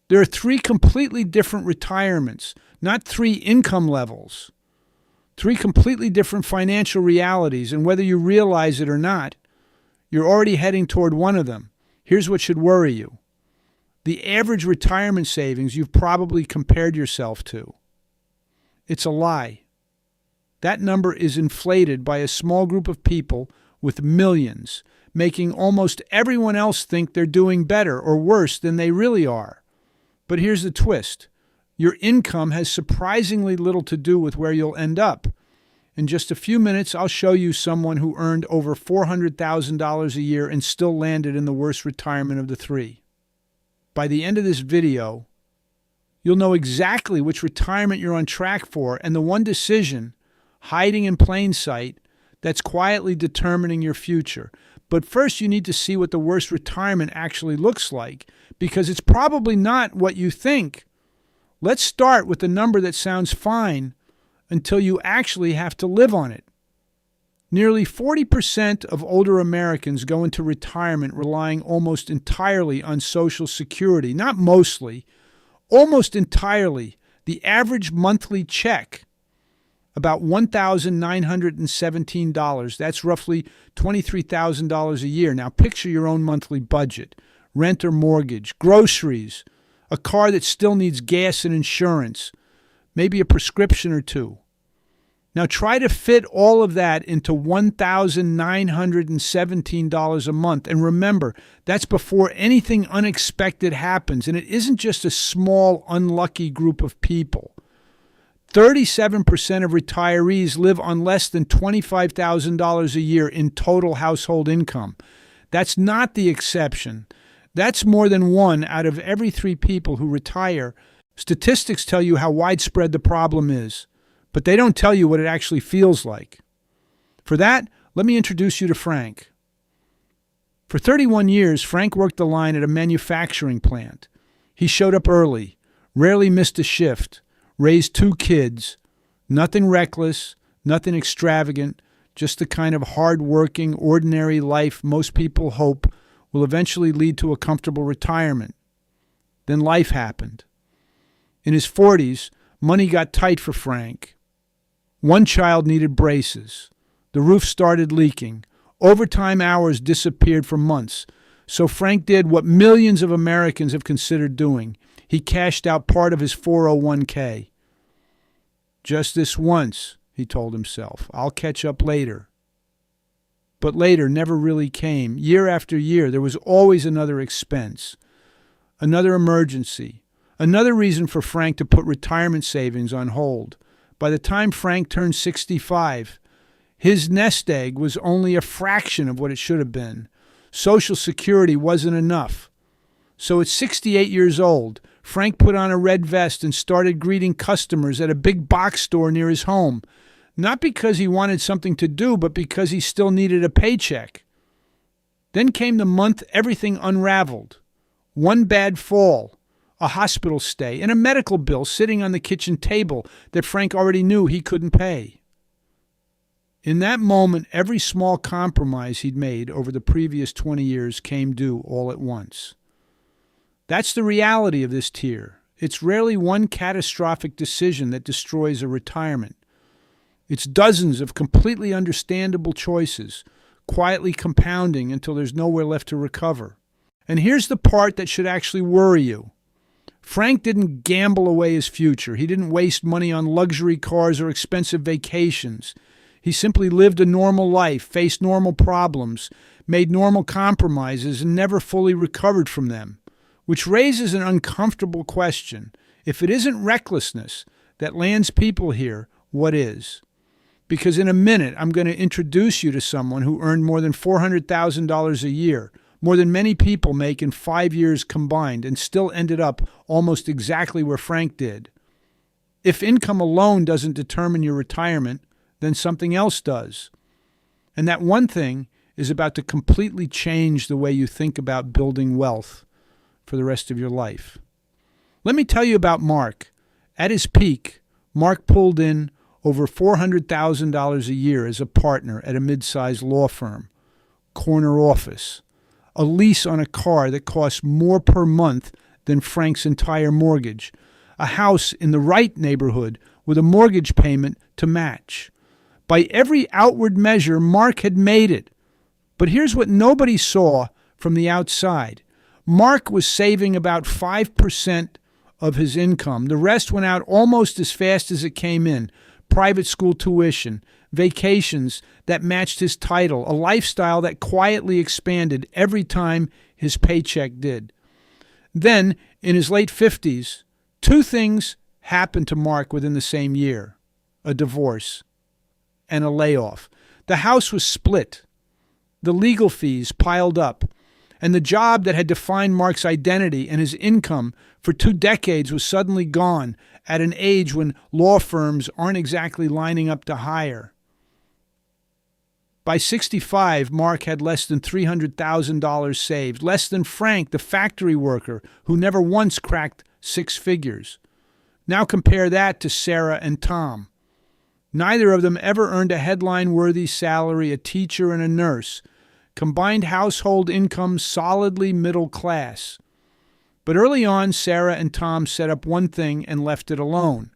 There are three completely different retirements, not three income levels. Three completely different financial realities, and whether you realize it or not, you're already heading toward one of them. Here's what should worry you. The average retirement savings you've probably compared yourself to. It's a lie. That number is inflated by a small group of people with millions, making almost everyone else think they're doing better or worse than they really are. But here's the twist. Your income has surprisingly little to do with where you'll end up. In just a few minutes, I'll show you someone who earned over $400,000 a year and still landed in the worst retirement of the three. By the end of this video, you'll know exactly which retirement you're on track for and the one decision, hiding in plain sight, that's quietly determining your future. But first, you need to see what the worst retirement actually looks like, because it's probably not what you think. Let's start with the number that sounds fine until you actually have to live on it. Nearly 40% of older Americans go into retirement relying almost entirely on Social Security. Not mostly, almost entirely. The average monthly check, about $1,917. That's roughly $23,000 a year. Now picture your own monthly budget. Rent or mortgage, groceries, a car that still needs gas and insurance, maybe a prescription or two. Now try to fit all of that into $1,917 a month. And remember, that's before anything unexpected happens. And it isn't just a small, unlucky group of people. 37% of retirees live on less than $25,000 a year in total household income. That's not the exception. That's more than one out of every three people who retire. Statistics tell you how widespread the problem is, but they don't tell you what it actually feels like. For that, let me introduce you to Frank. For 31 years, Frank worked the line at a manufacturing plant. He showed up early, rarely missed a shift, raised 2 kids, nothing reckless, nothing extravagant, just the kind of hard-working, ordinary life most people hope will eventually lead to a comfortable retirement. Then life happened. In his 40s, money got tight for Frank. One child needed braces. The roof started leaking. Overtime hours disappeared for months. So Frank did what millions of Americans have considered doing. He cashed out part of his 401k. Just this once, he told himself. I'll catch up later. But later never really came. Year after year, there was always another expense, another emergency, another reason for Frank to put retirement savings on hold. By the time Frank turned 65, his nest egg was only a fraction of what it should have been. Social Security wasn't enough. So at 68 years old, Frank put on a red vest and started greeting customers at a big box store near his home. Not because he wanted something to do, but because he still needed a paycheck. Then came the month everything unraveled. One bad fall, a hospital stay, and a medical bill sitting on the kitchen table that Frank already knew he couldn't pay. In that moment, every small compromise he'd made over the previous 20 years came due all at once. That's the reality of this tier. It's rarely one catastrophic decision that destroys a retirement. It's dozens of completely understandable choices, quietly compounding until there's nowhere left to recover. And here's the part that should actually worry you. Frank didn't gamble away his future. He didn't waste money on luxury cars or expensive vacations. He simply lived a normal life, faced normal problems, made normal compromises, and never fully recovered from them. Which raises an uncomfortable question. If it isn't recklessness that lands people here, what is? Because in a minute, I'm going to introduce you to someone who earned more than $400,000 a year, more than many people make in 5 years combined, and still ended up almost exactly where Frank did. If income alone doesn't determine your retirement, then something else does. And that one thing is about to completely change the way you think about building wealth for the rest of your life. Let me tell you about Mark. At his peak, Mark pulled in over $400,000 a year as a partner at a mid-sized law firm, corner office, a lease on a car that costs more per month than Frank's entire mortgage, a house in the right neighborhood with a mortgage payment to match. By every outward measure, Mark had made it. But here's what nobody saw from the outside. Mark was saving about 5% of his income. The rest went out almost as fast as it came in. Private school tuition, vacations that matched his title, a lifestyle that quietly expanded every time his paycheck did. Then, in his late 50s, two things happened to Mark within the same year: a divorce and a layoff. The house was split. The legal fees piled up. And the job that had defined Mark's identity and his income for 2 decades was suddenly gone at an age when law firms aren't exactly lining up to hire. By 65, Mark had less than $300,000 saved, less than Frank, the factory worker, who never once cracked 6 figures. Now compare that to Sarah and Tom. Neither of them ever earned a headline-worthy salary, a teacher and a nurse. Combined household income solidly middle class. But early on, Sarah and Tom set up one thing and left it alone.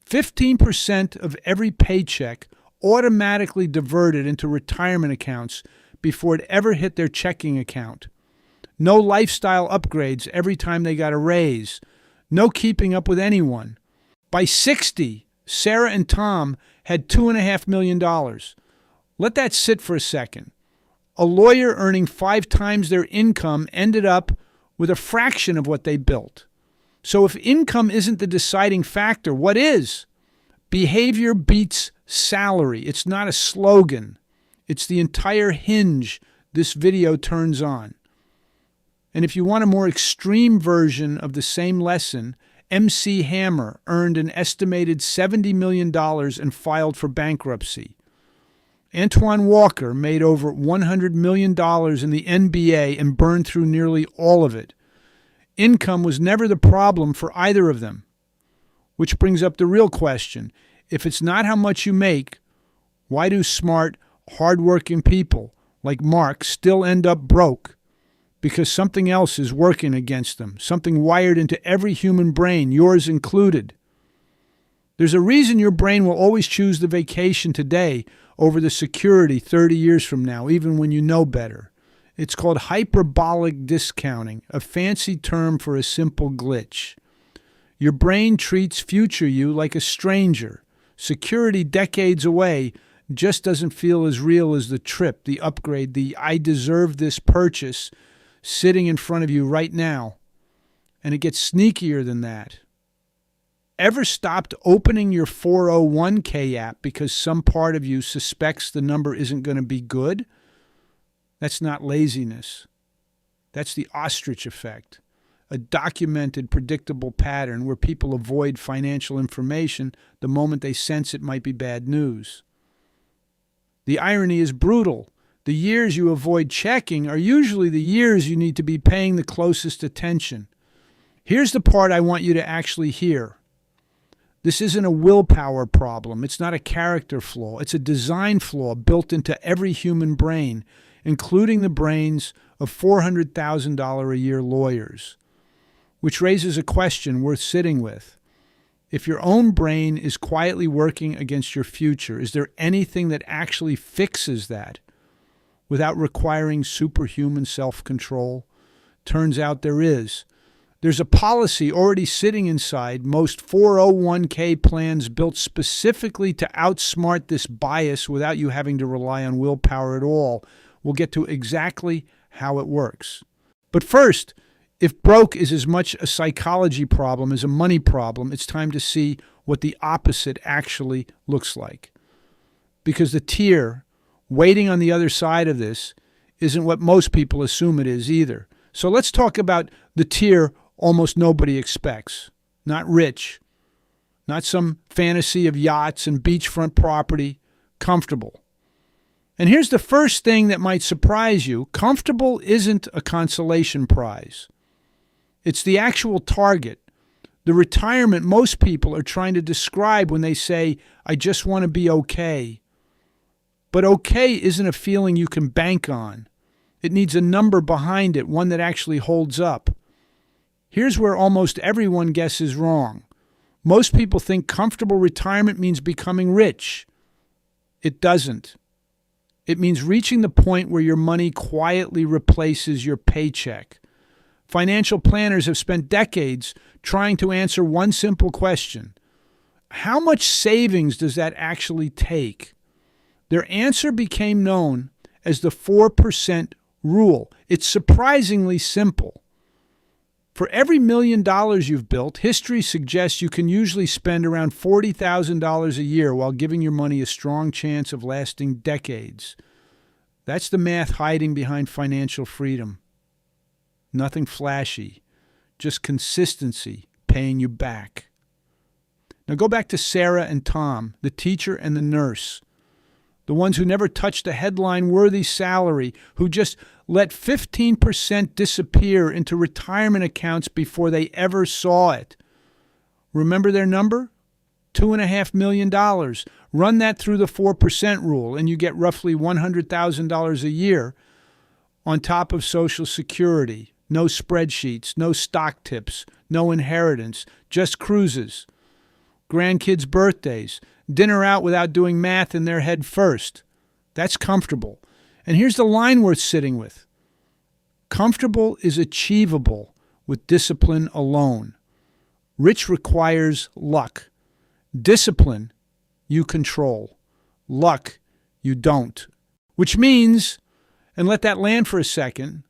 15% of every paycheck automatically diverted into retirement accounts before it ever hit their checking account. No lifestyle upgrades every time they got a raise. No keeping up with anyone. By 60, Sarah and Tom had $2.5 million. Let that sit for a second. A lawyer earning 5 times their income ended up with a fraction of what they built. So if income isn't the deciding factor, what is? Behavior beats salary. It's not a slogan. It's the entire hinge this video turns on. And if you want a more extreme version of the same lesson, MC Hammer earned an estimated $70 million and filed for bankruptcy. Antoine Walker made over $100 million in the NBA and burned through nearly all of it. Income was never the problem for either of them. Which brings up the real question. If it's not how much you make, why do smart, hardworking people like Mark still end up broke? Because something else is working against them, something wired into every human brain, yours included. There's a reason your brain will always choose the vacation today over the security 30 years from now, even when you know better. It's called hyperbolic discounting, a fancy term for a simple glitch. Your brain treats future you like a stranger. Security decades away just doesn't feel as real as the trip, the upgrade, the I deserve this purchase sitting in front of you right now. And it gets sneakier than that. Ever stopped opening your 401k app because some part of you suspects the number isn't going to be good? That's not laziness. That's the ostrich effect, a documented, predictable pattern where people avoid financial information the moment they sense it might be bad news. The irony is brutal. The years you avoid checking are usually the years you need to be paying the closest attention. Here's the part I want you to actually hear. This isn't a willpower problem. It's not a character flaw. It's a design flaw built into every human brain, including the brains of $400,000 a year lawyers. Which raises a question worth sitting with. If your own brain is quietly working against your future, is there anything that actually fixes that without requiring superhuman self-control? Turns out there is. There's a policy already sitting inside most 401k plans built specifically to outsmart this bias without you having to rely on willpower at all. We'll get to exactly how it works. But first, if broke is as much a psychology problem as a money problem, it's time to see what the opposite actually looks like. Because the tier waiting on the other side of this isn't what most people assume it is either. So let's talk about the tier almost nobody expects. Not rich, not some fantasy of yachts and beachfront property, comfortable. And here's the first thing that might surprise you. Comfortable isn't a consolation prize. It's the actual target, the retirement most people are trying to describe when they say, I just want to be okay. But okay isn't a feeling you can bank on. It needs a number behind it, one that actually holds up. Here's where almost everyone guesses wrong. Most people think comfortable retirement means becoming rich. It doesn't. It means reaching the point where your money quietly replaces your paycheck. Financial planners have spent decades trying to answer one simple question. How much savings does that actually take? Their answer became known as the 4% rule. It's surprisingly simple. For every $1 million you've built, history suggests you can usually spend around $40,000 a year while giving your money a strong chance of lasting decades. That's the math hiding behind financial freedom. Nothing flashy, just consistency paying you back. Now go back to Sarah and Tom, the teacher and the nurse. The ones who never touched a headline-worthy salary, who just let 15% disappear into retirement accounts before they ever saw it. Remember their number? $2.5 million. Run that through the 4% rule, and you get roughly $100,000 a year on top of Social Security. No spreadsheets, no stock tips, no inheritance, just cruises. Grandkids' birthdays, dinner out without doing math in their head first. That's comfortable. And here's the line worth sitting with. Comfortable is achievable with discipline alone. Rich requires luck. Discipline, you control. Luck, you don't. Which means, and let that land for a second,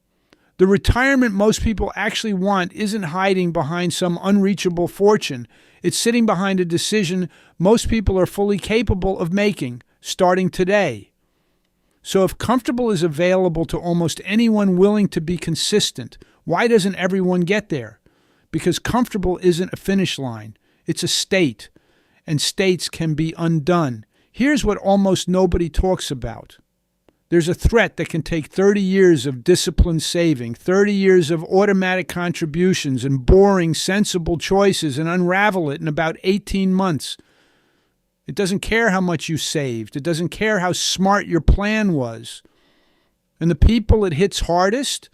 the retirement most people actually want isn't hiding behind some unreachable fortune. It's sitting behind a decision most people are fully capable of making, starting today. So if comfortable is available to almost anyone willing to be consistent, why doesn't everyone get there? Because comfortable isn't a finish line. It's a state, and states can be undone. Here's what almost nobody talks about. There's a threat that can take 30 years of disciplined saving, 30 years of automatic contributions and boring, sensible choices and unravel it in about 18 months. It doesn't care how much you saved. It doesn't care how smart your plan was. And the people it hits hardest,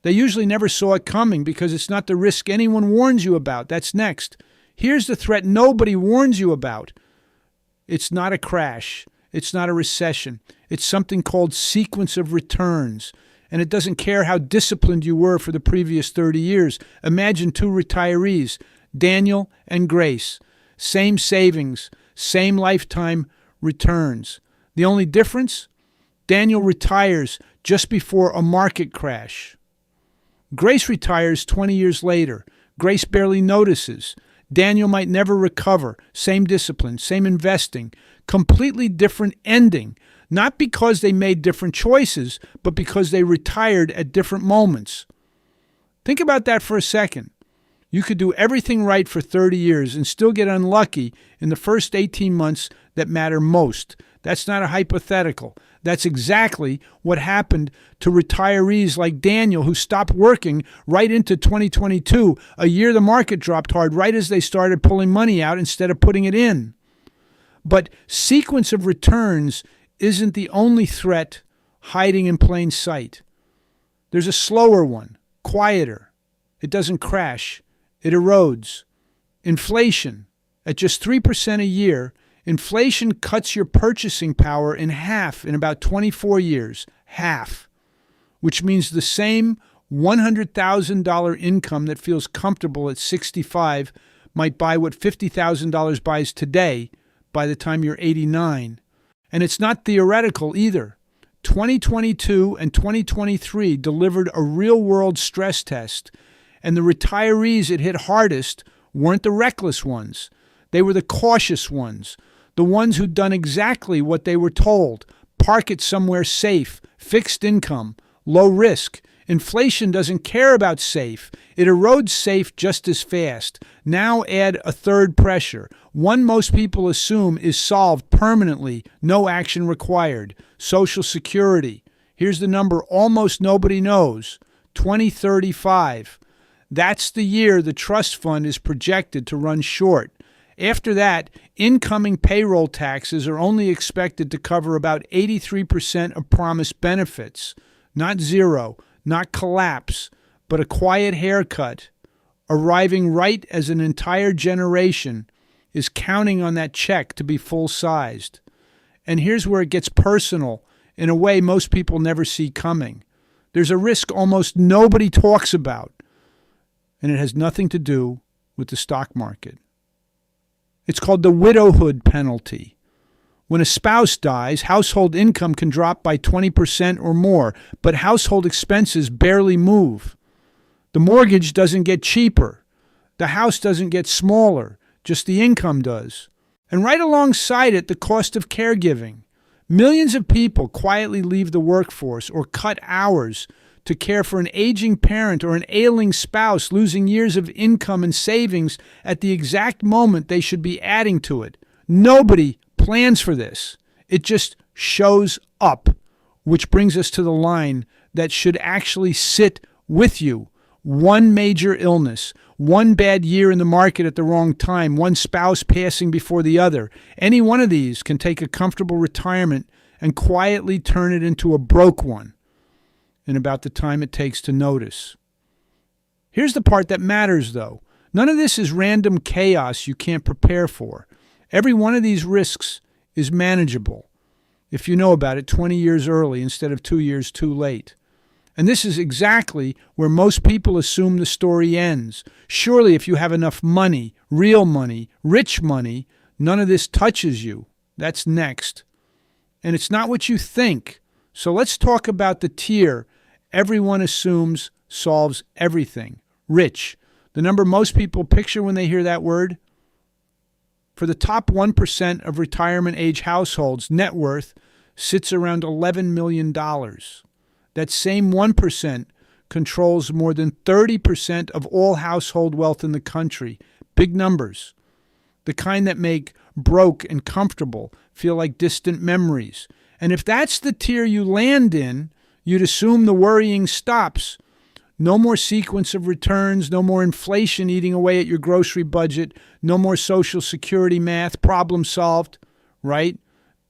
they usually never saw it coming because it's not the risk anyone warns you about. That's next. Here's the threat nobody warns you about. It's not a crash. It's not a recession. It's something called sequence of returns. And it doesn't care how disciplined you were for the previous 30 years. Imagine two retirees, Daniel and Grace. Same savings, same lifetime returns. The only difference? Daniel retires just before a market crash. Grace retires 20 years later. Grace barely notices. Daniel might never recover. Same discipline, same investing. Completely different ending. Not because they made different choices, but because they retired at different moments. Think about that for a second. You could do everything right for 30 years and still get unlucky in the first 18 months that matter most. That's not a hypothetical. That's exactly what happened to retirees like Daniel, who stopped working right into 2022, a year the market dropped hard, right as they started pulling money out instead of putting it in. But sequence of returns isn't the only threat hiding in plain sight. There's a slower one, quieter. It doesn't crash. It erodes. Inflation. At just 3% a year, inflation cuts your purchasing power in half in about 24 years. Half. Which means the same $100,000 income that feels comfortable at 65 might buy what $50,000 buys today by the time you're 89. And it's not theoretical either. 2022 and 2023 delivered a real-world stress test, and the retirees it hit hardest weren't the reckless ones. They were the cautious ones, the ones who'd done exactly what they were told. Park it somewhere safe, fixed income, low risk. Inflation doesn't care about safe. It erodes safe just as fast. Now add a third pressure, one most people assume is solved permanently, no action required. Social Security. Here's the number almost nobody knows, 2035. That's the year the trust fund is projected to run short. After that, incoming payroll taxes are only expected to cover about 83% of promised benefits. Not zero, not collapse, but a quiet haircut. arriving right as an entire generation is counting on that check to be full-sized. And here's where it gets personal in a way most people never see coming. There's a risk almost nobody talks about, and it has nothing to do with the stock market. It's called the widowhood penalty. When a spouse dies, household income can drop by 20% or more, but household expenses barely move. The mortgage doesn't get cheaper. The house doesn't get smaller, just the income does. And right alongside it, the cost of caregiving. Millions of people quietly leave the workforce or cut hours to care for an aging parent or an ailing spouse, losing years of income and savings at the exact moment they should be adding to it. Nobody plans for this. It just shows up, which brings us to the line that should actually sit with you. One major illness, one bad year in the market at the wrong time, one spouse passing before the other. Any one of these can take a comfortable retirement and quietly turn it into a broke one in about the time it takes to notice. Here's the part that matters, though. None of this is random chaos you can't prepare for. Every one of these risks is manageable if you know about it 20 years early instead of 2 years too late. And this is exactly where most people assume the story ends. Surely if you have enough money, real money, rich money, none of this touches you. That's next. And it's not what you think. So let's talk about the tier everyone assumes solves everything. Rich. The number most people picture when they hear that word? For the top 1% of retirement age households, net worth sits around $11 million. That same 1% controls more than 30% of all household wealth in the country. Big numbers. The kind that make broke and comfortable feel like distant memories. And if that's the tier you land in, you'd assume the worrying stops. No more sequence of returns, no more inflation eating away at your grocery budget, no more Social Security math, problem solved, right?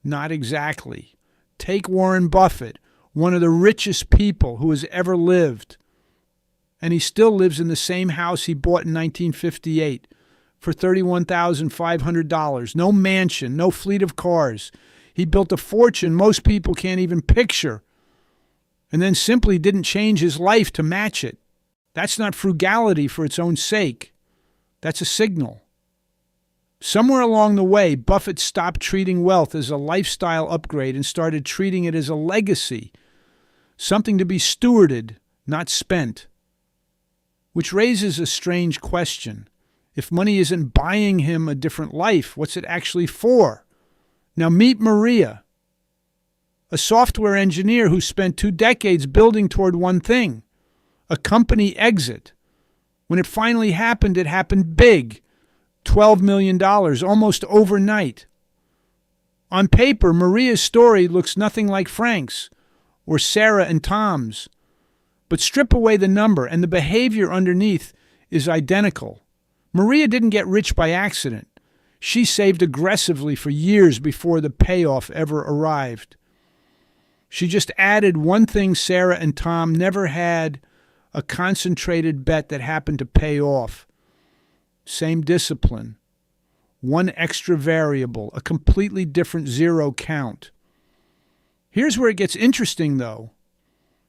Not exactly. Take Warren Buffett, one of the richest people who has ever lived. And he still lives in the same house he bought in 1958 for $31,500. No mansion, no fleet of cars. He built a fortune most people can't even picture, and then simply didn't change his life to match it. That's not frugality for its own sake. That's a signal. Somewhere along the way, Buffett stopped treating wealth as a lifestyle upgrade and started treating it as a legacy, something to be stewarded, not spent. Which raises a strange question. If money isn't buying him a different life, what's it actually for? Now meet Maria, a software engineer who spent 2 decades building toward one thing, a company exit. When it finally happened, it happened big, $12 million, almost overnight. On paper, Maria's story looks nothing like Frank's or Sarah and Tom's. But strip away the number, and the behavior underneath is identical. Maria didn't get rich by accident. She saved aggressively for years before the payoff ever arrived. She just added one thing Sarah and Tom never had, a concentrated bet that happened to pay off. Same discipline. One extra variable, a completely different zero count. Here's where it gets interesting, though.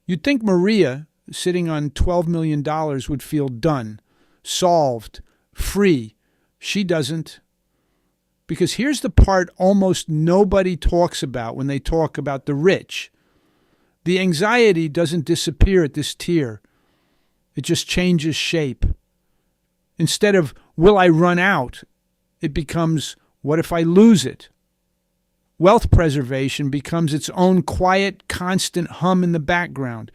You'd think Maria, sitting on $12 million, would feel done, solved, free. She doesn't. Because here's the part almost nobody talks about when they talk about the rich. The anxiety doesn't disappear at this tier. It just changes shape. Instead of, will I run out? It becomes, what if I lose it? Wealth preservation becomes its own quiet, constant hum in the background.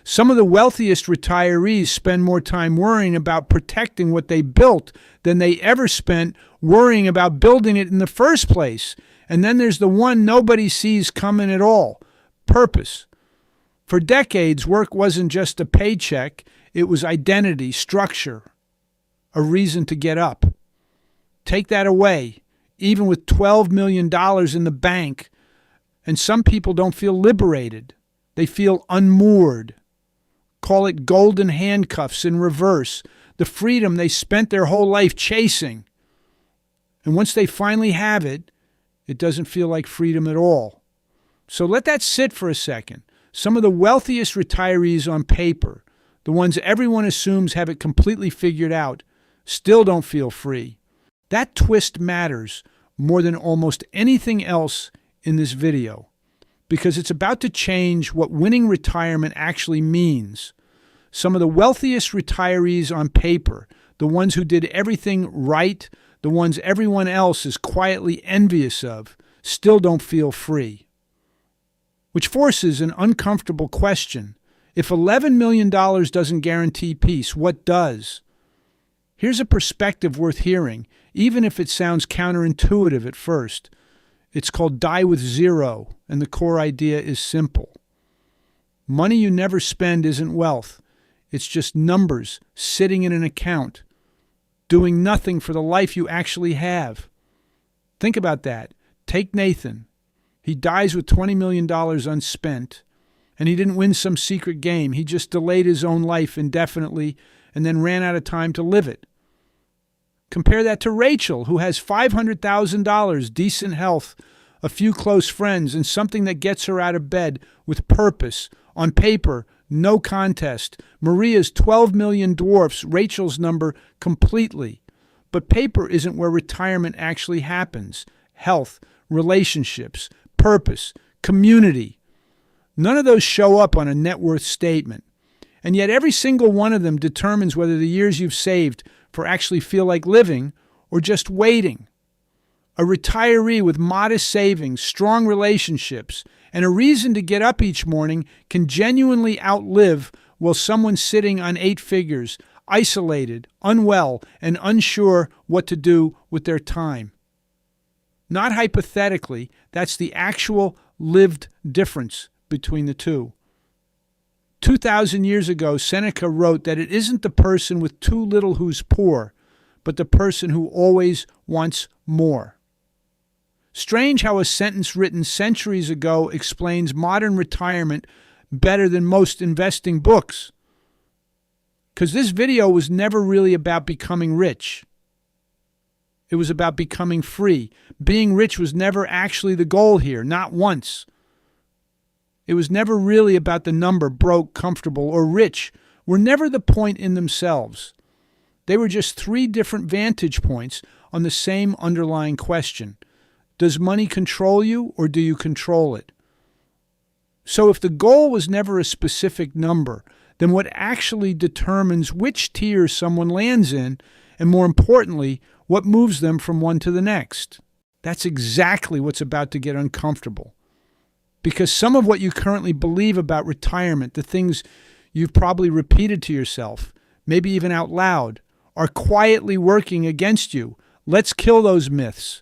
Some of the wealthiest retirees spend more time worrying about protecting what they built than they ever spent worrying about building it in the first place. And then there's the one nobody sees coming at all, purpose. For decades, work wasn't just a paycheck. It was identity, structure, a reason to get up. Take that away, even with $12 million in the bank, and some people don't feel liberated. They feel unmoored. Call it golden handcuffs in reverse. The the freedom they spent their whole life chasing. And once they finally have it, it doesn't feel like freedom at all. So let that sit for a second. Some of the wealthiest retirees on paper, the ones everyone assumes have it completely figured out, still don't feel free. That twist matters more than almost anything else in this video, because it's about to change what winning retirement actually means. Some of the wealthiest retirees on paper, the ones who did everything right, the ones everyone else is quietly envious of, still don't feel free. Which forces an uncomfortable question. If $11 million doesn't guarantee peace, what does? Here's a perspective worth hearing, even if it sounds counterintuitive at first. It's called Die with Zero, and the core idea is simple. Money you never spend isn't wealth. It's just numbers sitting in an account, doing nothing for the life you actually have. Think about that. Take Nathan. He dies with $20 million unspent, and he didn't win some secret game. He just delayed his own life indefinitely and then ran out of time to live it. Compare that to Rachel, who has $500,000, decent health, a few close friends, and something that gets her out of bed with purpose. On paper, no contest. Maria's 12 million dwarfs Rachel's number completely. But paper isn't where retirement actually happens. Health, relationships, purpose, community. None of those show up on a net worth statement. And yet every single one of them determines whether the years you've saved for actually feel like living or just waiting. A retiree with modest savings, strong relationships, and a reason to get up each morning can genuinely outlive while someone sitting on 8 figures, isolated, unwell, and unsure what to do with their time. Not hypothetically, that's the actual lived difference between the two. 2,000 years ago, Seneca wrote that it isn't the person with too little who's poor, but the person who always wants more. Strange how a sentence written centuries ago explains modern retirement better than most investing books. Because this video was never really about becoming rich. It was about becoming free. Being rich was never actually the goal here, not once. It was never really about the number, broke, comfortable, or rich, were never the point in themselves. They were just 3 different vantage points on the same underlying question. Does money control you, or do you control it? So if the goal was never a specific number, then what actually determines which tier someone lands in, and more importantly, what moves them from one to the next? That's exactly what's about to get uncomfortable. Because some of what you currently believe about retirement, the things you've probably repeated to yourself, maybe even out loud, are quietly working against you. Let's kill those myths.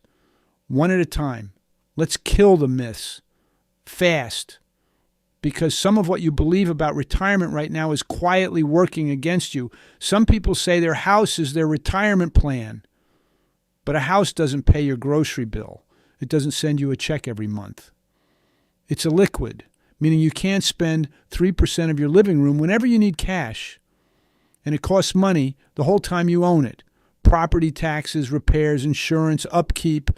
One at a time. Let's kill the myths. Fast. Because some of what you believe about retirement right now is quietly working against you. Some people say their house is their retirement plan. But a house doesn't pay your grocery bill. It doesn't send you a check every month. It's a liquid, meaning you can't spend 3% of your living room whenever you need cash. And it costs money the whole time you own it. Property taxes, repairs, insurance, upkeep.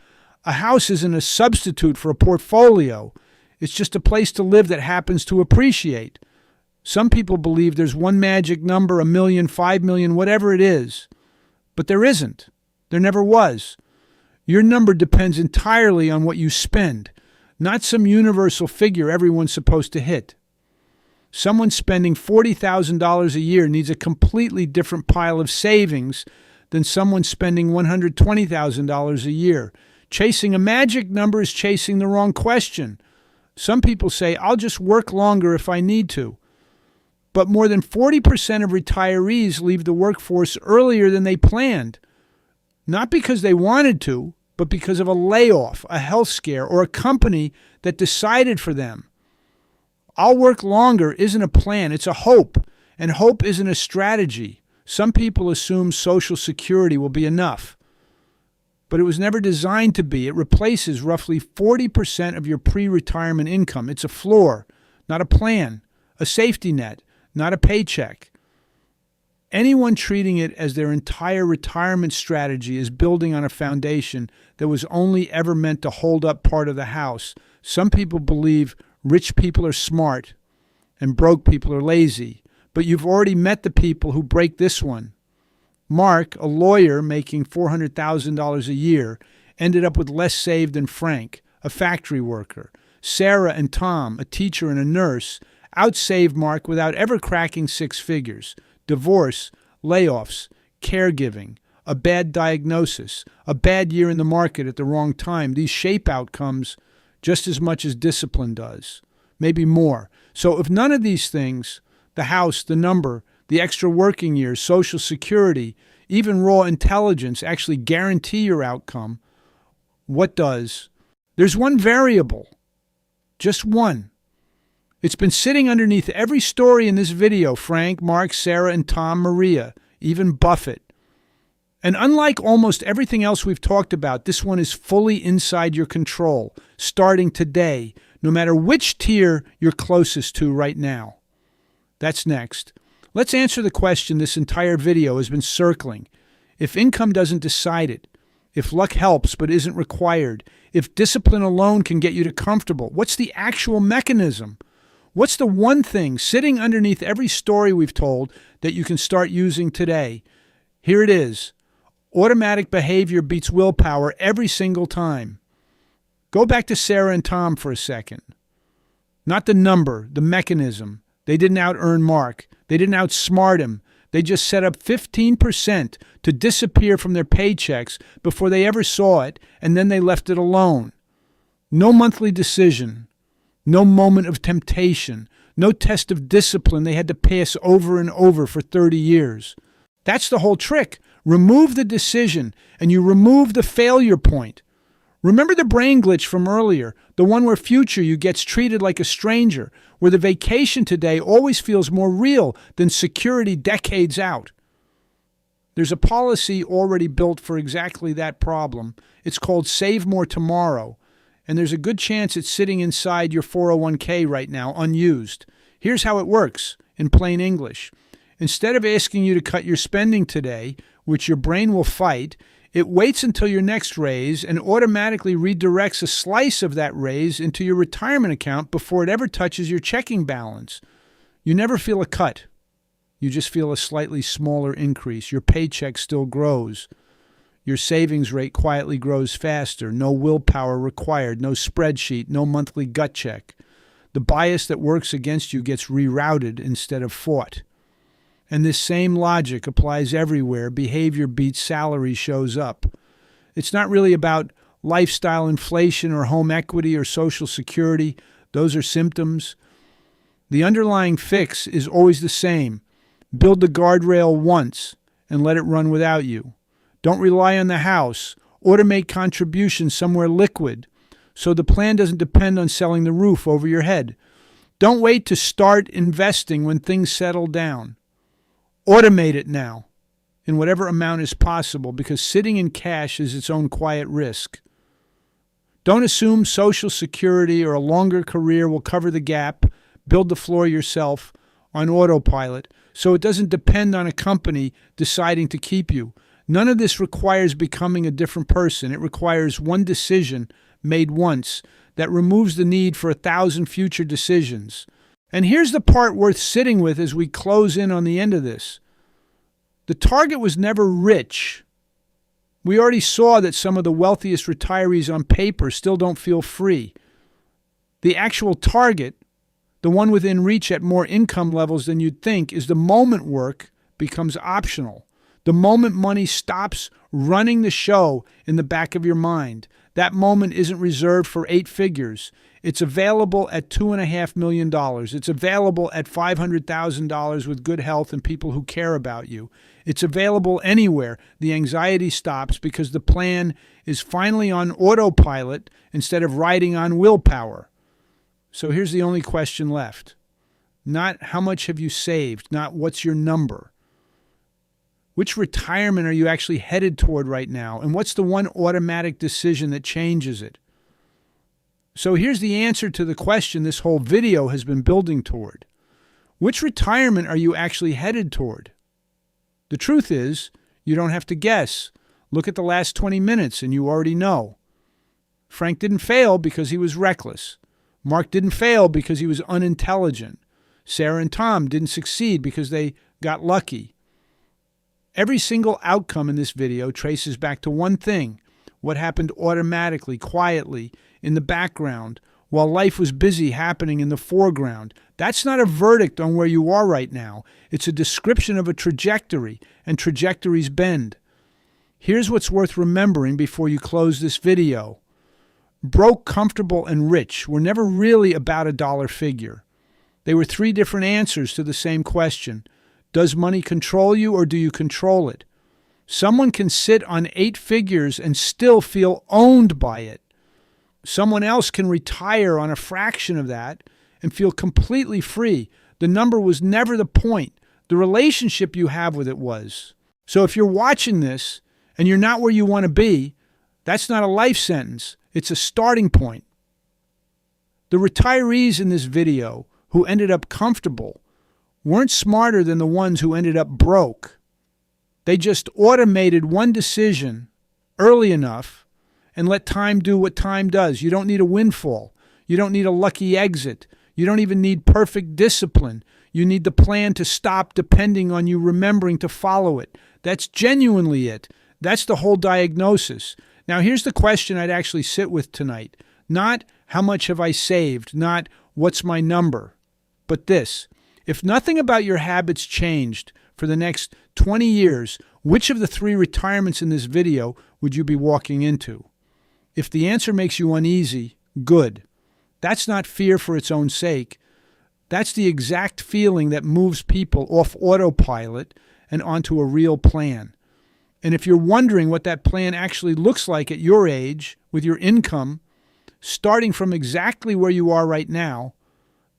A house isn't a substitute for a portfolio. It's just a place to live that happens to appreciate. Some people believe there's one magic number, 1 million, 5 million, whatever it is. But there isn't. There never was. Your number depends entirely on what you spend. Not some universal figure everyone's supposed to hit. Someone spending $40,000 a year needs a completely different pile of savings than someone spending $120,000 a year. Chasing a magic number is chasing the wrong question. Some people say, I'll just work longer if I need to. But more than 40% of retirees leave the workforce earlier than they planned. Not because they wanted to, but because of a layoff, a health scare, or a company that decided for them. I'll work longer isn't a plan, it's a hope. And hope isn't a strategy. Some people assume Social Security will be enough. But it was never designed to be. It replaces roughly 40% of your pre-retirement income. It's a floor, not a plan, a safety net, not a paycheck. Anyone treating it as their entire retirement strategy is building on a foundation that was only ever meant to hold up part of the house. Some people believe rich people are smart and broke people are lazy, but you've already met the people who break this one. Mark, a lawyer making $400,000 a year, ended up with less saved than Frank, a factory worker. Sarah and Tom, a teacher and a nurse, outsaved Mark without ever cracking six figures. Divorce, layoffs, caregiving, a bad diagnosis, a bad year in the market at the wrong time. These shape outcomes just as much as discipline does, maybe more. So if none of these things, the house, the number, the extra working years, Social Security, even raw intelligence actually guarantee your outcome, what does? There's one variable, just one. It's been sitting underneath every story in this video: Frank, Mark, Sarah, and Tom, Maria, even Buffett. And unlike almost everything else we've talked about, this one is fully inside your control, starting today, no matter which tier you're closest to right now. That's next. Let's answer the question this entire video has been circling. If income doesn't decide it, if luck helps but isn't required, if discipline alone can get you to comfortable, what's the actual mechanism? What's the one thing sitting underneath every story we've told that you can start using today? Here it is. Automatic behavior beats willpower every single time. Go back to Sarah and Tom for a second. Not the number, the mechanism. They didn't out-earn Mark. They didn't outsmart him. They just set up 15% to disappear from their paychecks before they ever saw it, and then they left it alone. No monthly decision. No moment of temptation, no test of discipline they had to pass over and over for 30 years. That's the whole trick. Remove the decision, and you remove the failure point. Remember the brain glitch from earlier, the one where future you gets treated like a stranger, where the vacation today always feels more real than security decades out. There's a policy already built for exactly that problem. It's called Save More Tomorrow. And there's a good chance it's sitting inside your 401k right now, unused. Here's how it works, in plain English. Instead of asking you to cut your spending today, which your brain will fight, it waits until your next raise and automatically redirects a slice of that raise into your retirement account before it ever touches your checking balance. You never feel a cut. You just feel a slightly smaller increase. Your paycheck still grows. Your savings rate quietly grows faster. No willpower required. No spreadsheet. No monthly gut check. The bias that works against you gets rerouted instead of fought. And this same logic applies everywhere. Behavior beats salary shows up. It's not really about lifestyle inflation or home equity or Social Security. Those are symptoms. The underlying fix is always the same. Build the guardrail once and let it run without you. Don't rely on the house. Automate contributions somewhere liquid so the plan doesn't depend on selling the roof over your head. Don't wait to start investing when things settle down. Automate it now in whatever amount is possible, because sitting in cash is its own quiet risk. Don't assume Social Security or a longer career will cover the gap. Build the floor yourself on autopilot so it doesn't depend on a company deciding to keep you. None of this requires becoming a different person. It requires one decision made once that removes the need for 1,000 future decisions. And here's the part worth sitting with as we close in on the end of this. The target was never rich. We already saw that some of the wealthiest retirees on paper still don't feel free. The actual target, the one within reach at more income levels than you'd think, is the moment work becomes optional. The moment money stops running the show in the back of your mind. That moment isn't reserved for 8 figures. It's available at $2.5 million. It's available at $500,000 with good health and people who care about you. It's available anywhere. The anxiety stops because the plan is finally on autopilot instead of riding on willpower. So here's the only question left. Not how much have you saved, not what's your number. Which retirement are you actually headed toward right now? And what's the one automatic decision that changes it? So here's the answer to the question this whole video has been building toward. Which retirement are you actually headed toward? The truth is, you don't have to guess. Look at the last 20 minutes and you already know. Frank didn't fail because he was reckless. Mark didn't fail because he was unintelligent. Sarah and Tom didn't succeed because they got lucky. Every single outcome in this video traces back to one thing: what happened automatically, quietly, in the background, while life was busy happening in the foreground. That's not a verdict on where you are right now. It's a description of a trajectory, and trajectories bend. Here's what's worth remembering before you close this video. Broke, comfortable, and rich were never really about a dollar figure. They were three different answers to the same question. Does money control you, or do you control it? Someone can sit on 8 figures and still feel owned by it. Someone else can retire on a fraction of that and feel completely free. The number was never the point. The relationship you have with it was. So if you're watching this and you're not where you want to be, that's not a life sentence. It's a starting point. The retirees in this video who ended up comfortable weren't smarter than the ones who ended up broke. They just automated one decision early enough and let time do what time does. You don't need a windfall. You don't need a lucky exit. You don't even need perfect discipline. You need the plan to stop depending on you remembering to follow it. That's genuinely it. That's the whole diagnosis. Now, here's the question I'd actually sit with tonight. Not how much have I saved, not what's my number, but this. If nothing about your habits changed for the next 20 years, which of the 3 retirements in this video would you be walking into? If the answer makes you uneasy, good. That's not fear for its own sake. That's the exact feeling that moves people off autopilot and onto a real plan. And if you're wondering what that plan actually looks like at your age, with your income, starting from exactly where you are right now,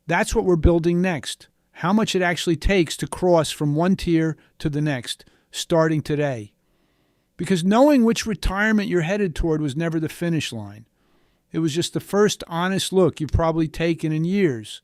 that's what we're building next. How much it actually takes to cross from one tier to the next, starting today. Because knowing which retirement you're headed toward was never the finish line. It was just the first honest look you've probably taken in years.